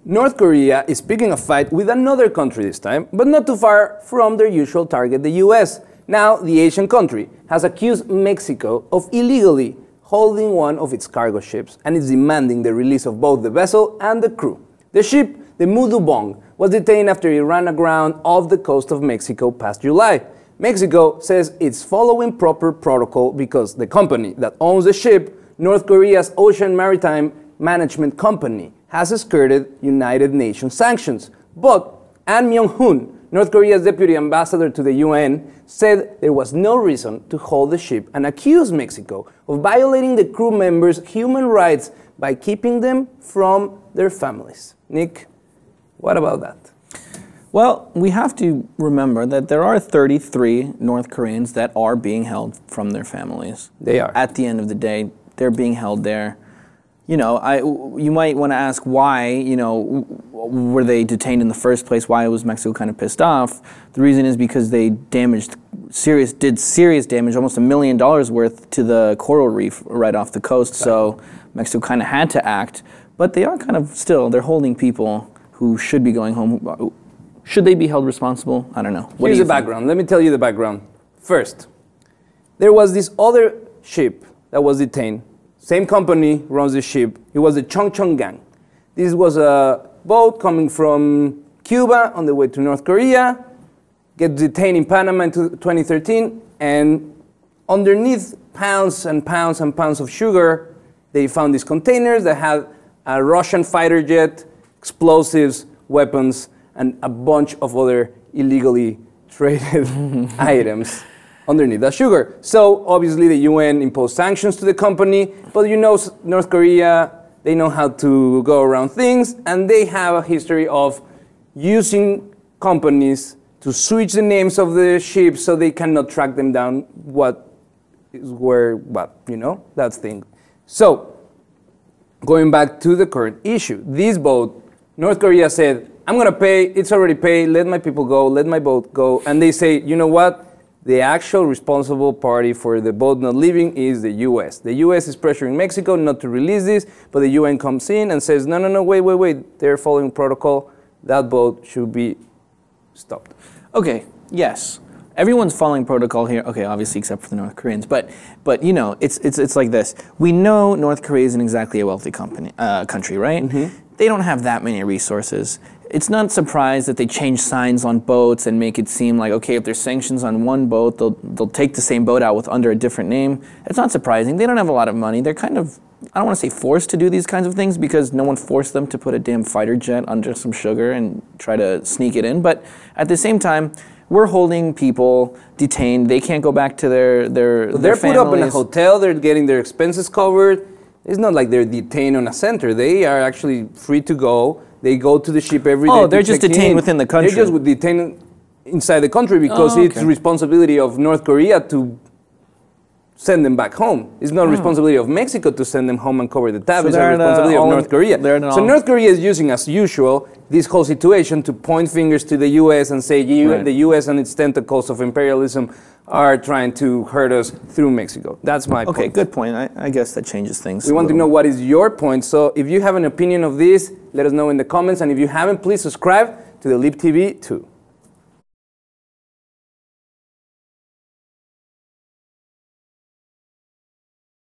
North Korea is picking a fight with another country this time, but not too far from their usual target, the US. Now, the Asian country has accused Mexico of illegally holding one of its cargo ships and is demanding the release of both the vessel and the crew. The ship, the Mu Du Bong, was detained after it ran aground off the coast of Mexico past July. Mexico says it's following proper protocol because the company that owns the ship, North Korea's Ocean Maritime Management Company, has skirted United Nations sanctions. But Jong-un, North Korea's deputy ambassador to the UN, said there was no reason to hold the ship and accused Mexico of violating the crew members' human rights by keeping them from their families. Nick, what about that? Well, we have to remember that there are 33 North Koreans that are being held from their families. They are. At the end of the day, they're being held there. You know, you might want to ask why, you know, were they detained in the first place? Why was Mexico kind of pissed off? The reason is because they did serious damage, almost $1 million worth to the coral reef right off the coast. Exactly. So Mexico kind of had to act, but they are kind of still, they're holding people who should be going home. Should they be held responsible? I don't know. Here's the background. Let me tell you the background. First, there was this other ship that was detained. Same company runs the ship. It was the Chong gang. This was a boat coming from Cuba on the way to North Korea, gets detained in Panama in 2013, and underneath pounds and pounds and pounds of sugar, they found these containers that had a Russian fighter jet, explosives, weapons, and a bunch of other illegally traded items underneath that sugar. So obviously the UN imposed sanctions to the company, but you know North Korea, they know how to go around things, and they have a history of using companies to switch the names of the ships so they cannot track them down what, you know, that's thing. So, going back to the current issue, this boat, North Korea said, I'm gonna pay, it's already paid, let my people go, let my boat go, and they say, you know what? The actual responsible party for the boat not leaving is the US. The US is pressuring Mexico not to release this, but the UN comes in and says, no, wait, they're following protocol. That boat should be stopped. Okay, yes. Everyone's following protocol here. Okay, obviously except for the North Koreans. But you know, it's like this. We know North Korea isn't exactly a wealthy country, right? Mm-hmm. They don't have that many resources. It's not surprised that they change signs on boats and make it seem like, okay, if there's sanctions on one boat, they'll take the same boat out with under a different name. It's not surprising. They don't have a lot of money. They're kind of, I don't want to say forced to do these kinds of things because no one forced them to put a damn fighter jet under some sugar and try to sneak it in. But at the same time, we're holding people detained. They can't go back to their They're put up in a hotel. They're getting their expenses covered. It's not like they're detained on a center. They are actually free to go. They go to the ship every day. Oh, they're just detained within the country. They're just detained inside the country because it's the responsibility of North Korea to send them back home. It's not the responsibility of Mexico to send them home and cover the tab. It's the responsibility of North Korea. So North Korea is using, as usual, this whole situation to point fingers to the U.S. and say the U.S. and its tentacles of imperialism are trying to hurt us through Mexico. That's my point. Okay, good point. I guess that changes things. We want to know what is your point. So if you have an opinion of this, let us know in the comments. And if you haven't, please subscribe to the Lip TV too.